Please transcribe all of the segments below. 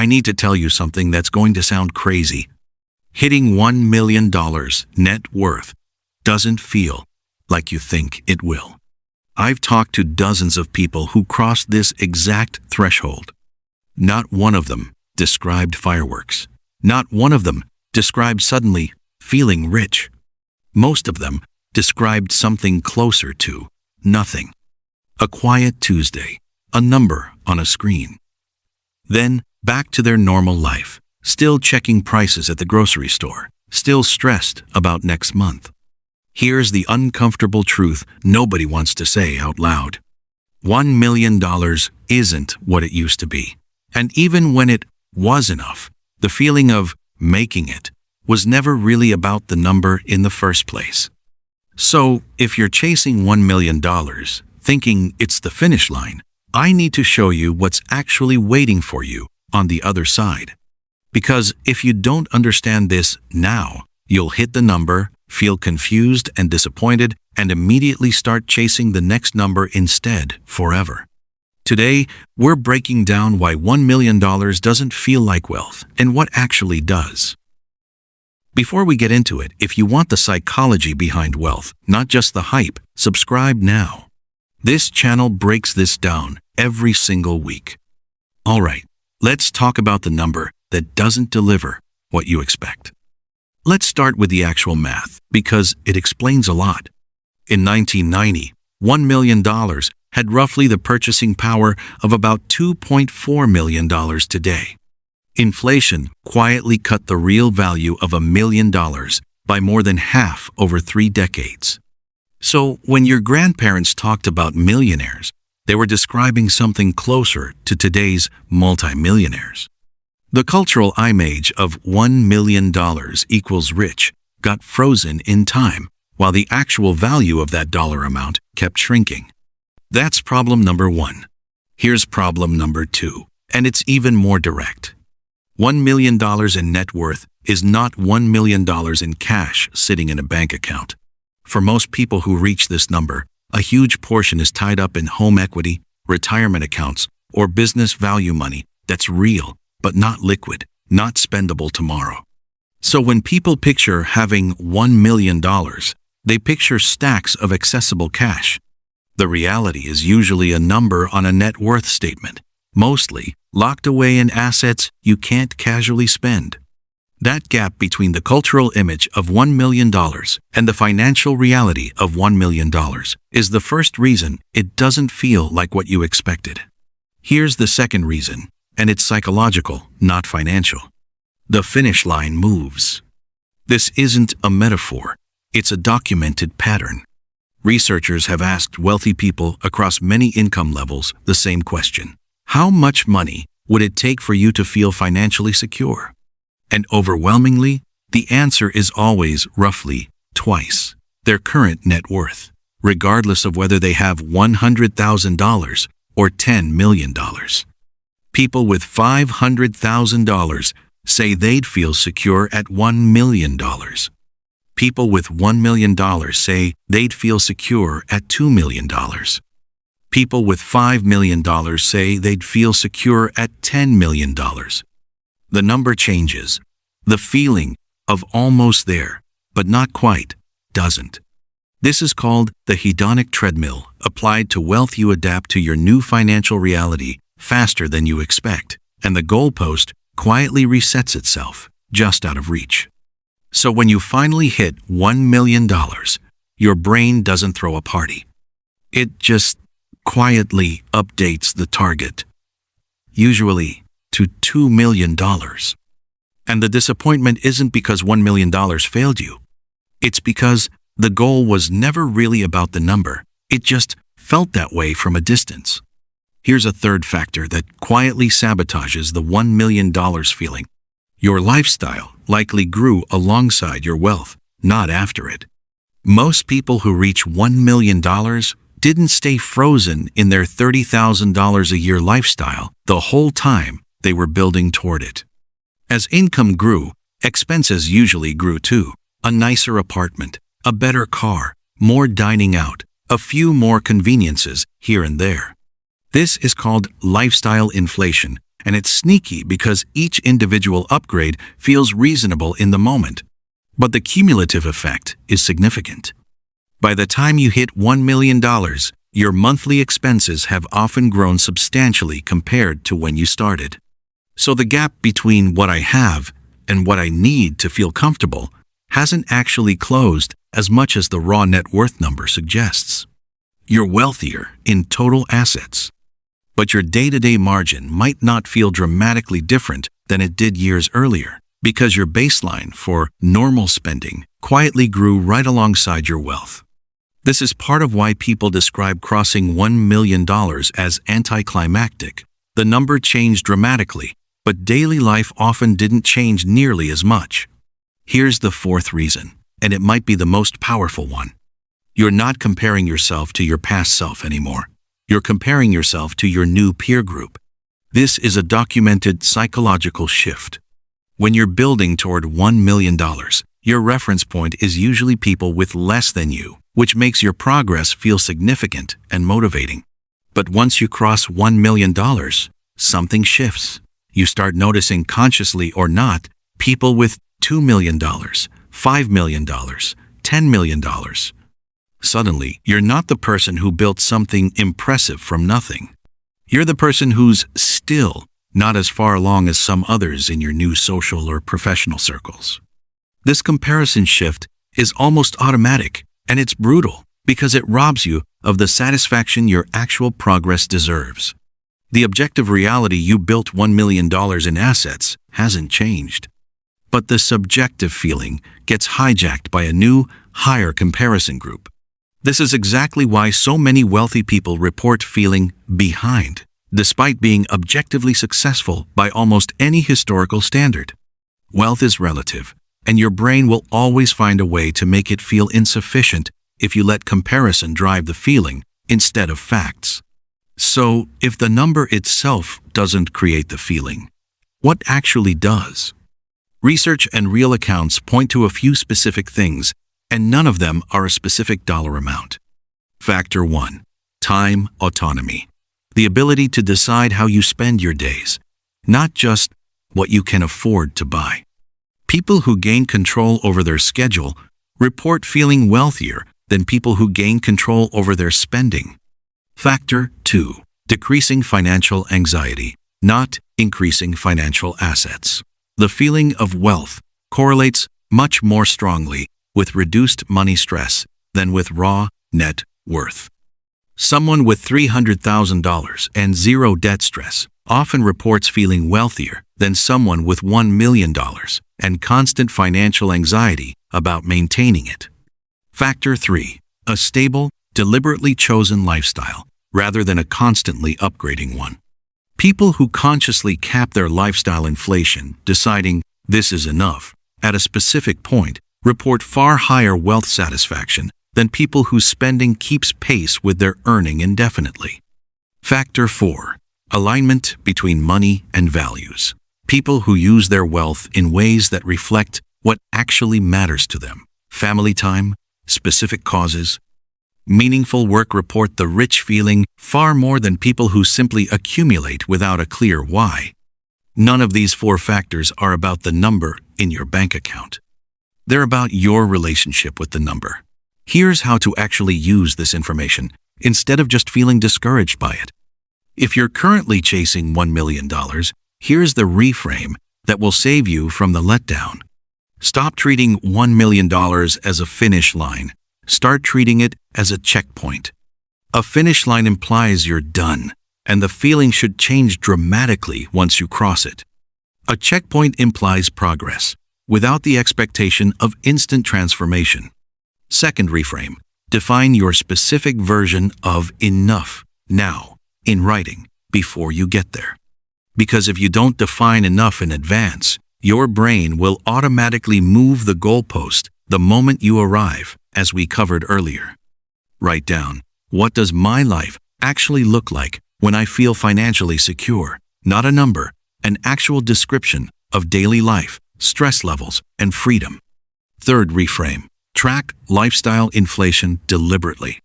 I need to tell you something that's going to sound crazy. Hitting $1 million net worth doesn't feel like you think it will. I've talked to dozens of people who crossed this exact threshold. Not one of them described fireworks. Not one of them described suddenly feeling rich. Most of them described something closer to nothing. A quiet Tuesday, a number on a screen. Then back to their normal life, still checking prices at the grocery store, still stressed about next month. Here's the uncomfortable truth nobody wants to say out loud. $1 million isn't what it used to be. And even when it was enough, the feeling of making it was never really about the number in the first place. So, if you're chasing $1 million, thinking it's the finish line, I need to show you what's actually waiting for you on the other side. Because if you don't understand this now, you'll hit the number, feel confused and disappointed, and immediately start chasing the next number instead forever. Today, we're breaking down why $1 million doesn't feel like wealth and what actually does. Before we get into it, if you want the psychology behind wealth, not just the hype, subscribe now. This channel breaks this down every single week. All right, let's talk about the number that doesn't deliver what you expect. Let's start with the actual math, because it explains a lot. In 1990, $1 million had roughly the purchasing power of about $2.4 million today. Inflation quietly cut the real value of $1 million by more than half over 3 decades. So when your grandparents talked about millionaires, they were describing something closer to today's multimillionaires. The cultural image of $1 million equals rich got frozen in time, while the actual value of that dollar amount kept shrinking. That's problem number 1. Here's problem number 2, and it's even more direct. $1 million in net worth is not $1 million in cash sitting in a bank account. For most people who reach this number, a huge portion is tied up in home equity, retirement accounts, or business value money that's real, but not liquid, not spendable tomorrow. So when people picture having $1 million, they picture stacks of accessible cash. The reality is usually a number on a net worth statement, mostly locked away in assets you can't casually spend. That gap between the cultural image of $1 million and the financial reality of $1 million is the first reason it doesn't feel like what you expected. Here's the second reason, and it's psychological, not financial. The finish line moves. This isn't a metaphor, it's a documented pattern. Researchers have asked wealthy people across many income levels the same question. How much money would it take for you to feel financially secure? And overwhelmingly, the answer is always roughly twice their current net worth, regardless of whether they have $100,000 or $10 million. People with $500,000 say they'd feel secure at $1 million. People with $1 million say they'd feel secure at $2 million. People with $5 million say they'd feel secure at $10 million. The number changes. The feeling of almost there, but not quite, doesn't. This is called the hedonic treadmill, applied to wealth. You adapt to your new financial reality faster than you expect, and the goalpost quietly resets itself, just out of reach. So when you finally hit $1 million, your brain doesn't throw a party. It just quietly updates the target, usually to $2 million. And the disappointment isn't because $1 million failed you. It's because the goal was never really about the number. It just felt that way from a distance. Here's a third factor that quietly sabotages the $1 million feeling. Your lifestyle likely grew alongside your wealth, not after it. Most people who reach $1 million didn't stay frozen in their $30,000 a year lifestyle the whole time they were building toward it. As income grew, expenses usually grew too. A nicer apartment, a better car, more dining out, a few more conveniences here and there. This is called lifestyle inflation, and it's sneaky because each individual upgrade feels reasonable in the moment. But the cumulative effect is significant. By the time you hit $1 million, your monthly expenses have often grown substantially compared to when you started. So the gap between what I have and what I need to feel comfortable hasn't actually closed as much as the raw net worth number suggests. You're wealthier in total assets, but your day-to-day margin might not feel dramatically different than it did years earlier because your baseline for normal spending quietly grew right alongside your wealth. This is part of why people describe crossing $1 million as anticlimactic. The number changed dramatically, but daily life often didn't change nearly as much. Here's the fourth reason, and it might be the most powerful one. You're not comparing yourself to your past self anymore. You're comparing yourself to your new peer group. This is a documented psychological shift. When you're building toward $1 million, your reference point is usually people with less than you, which makes your progress feel significant and motivating. But once you cross $1 million, something shifts. You start noticing, consciously or not, people with $2 million, $5 million, $10 million. Suddenly, you're not the person who built something impressive from nothing. You're the person who's still not as far along as some others in your new social or professional circles. This comparison shift is almost automatic, and it's brutal because it robs you of the satisfaction your actual progress deserves. The objective reality you built $1 million in assets hasn't changed. But the subjective feeling gets hijacked by a new, higher comparison group. This is exactly why so many wealthy people report feeling behind, despite being objectively successful by almost any historical standard. Wealth is relative, and your brain will always find a way to make it feel insufficient if you let comparison drive the feeling instead of facts. So, if the number itself doesn't create the feeling, what actually does? Research and real accounts point to a few specific things, and none of them are a specific dollar amount. Factor 1. Time autonomy. The ability to decide how you spend your days, not just what you can afford to buy. People who gain control over their schedule report feeling wealthier than people who gain control over their spending. Factor 2. Decreasing financial anxiety, not increasing financial assets. The feeling of wealth correlates much more strongly with reduced money stress than with raw net worth. Someone with $300,000 and zero debt stress often reports feeling wealthier than someone with $1 million and constant financial anxiety about maintaining it. Factor 3. A stable, deliberately chosen lifestyle rather than a constantly upgrading one. People who consciously cap their lifestyle inflation, deciding this is enough at a specific point, report far higher wealth satisfaction than people whose spending keeps pace with their earning indefinitely. Factor 4. Alignment between money and values. People who use their wealth in ways that reflect what actually matters to them. Family time, specific causes, meaningful work report the rich feeling far more than people who simply accumulate without a clear why. None of these 4 factors are about the number in your bank account. They're about your relationship with the number. Here's how to actually use this information instead of just feeling discouraged by it. If you're currently chasing $1 million, here's the reframe that will save you from the letdown. Stop treating $1 million as a finish line. Start treating it as a checkpoint. A finish line implies you're done, and the feeling should change dramatically once you cross it. A checkpoint implies progress, without the expectation of instant transformation. Second reframe, define your specific version of enough now in writing before you get there. Because if you don't define enough in advance, your brain will automatically move the goalpost the moment you arrive, as we covered earlier. Write down, what does my life actually look like when I feel financially secure? Not a number, an actual description of daily life, stress levels, and freedom. Third reframe, track lifestyle inflation deliberately.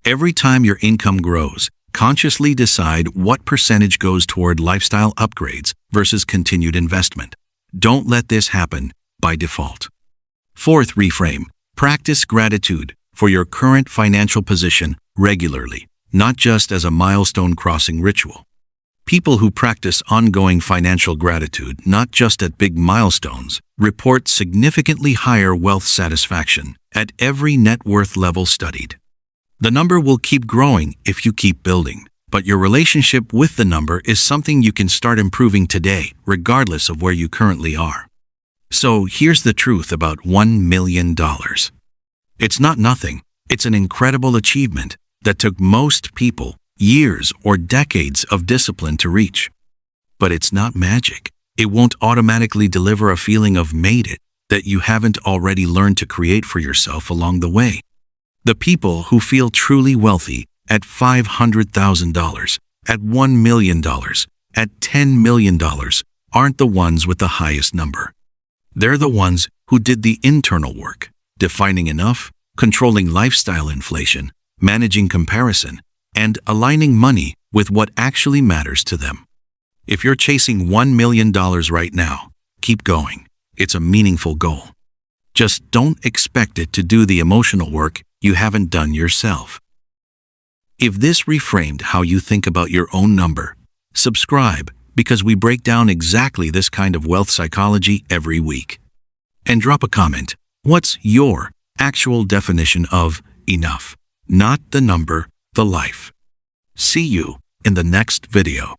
Every time your income grows, Consciously decide what percentage goes toward lifestyle upgrades versus continued investment. Don't let this happen by default. Fourth reframe, practice gratitude for your current financial position regularly, not just as a milestone crossing ritual. People who practice ongoing financial gratitude, not just at big milestones, report significantly higher wealth satisfaction at every net worth level studied. The number will keep growing if you keep building, but your relationship with the number is something you can start improving today, regardless of where you currently are. So here's the truth about $1 million. It's not nothing. It's an incredible achievement that took most people years or decades of discipline to reach. But it's not magic. It won't automatically deliver a feeling of made it that you haven't already learned to create for yourself along the way. The people who feel truly wealthy at $500,000, at $1 million, at $10 million aren't the ones with the highest number. They're the ones who did the internal work, defining enough, controlling lifestyle inflation, managing comparison, and aligning money with what actually matters to them. If you're chasing $1 million right now, keep going. It's a meaningful goal. Just don't expect it to do the emotional work you haven't done yourself. If this reframed how you think about your own number, subscribe because we break down exactly this kind of wealth psychology every week. And drop a comment. What's your actual definition of enough? Not the number, the life. See you in the next video.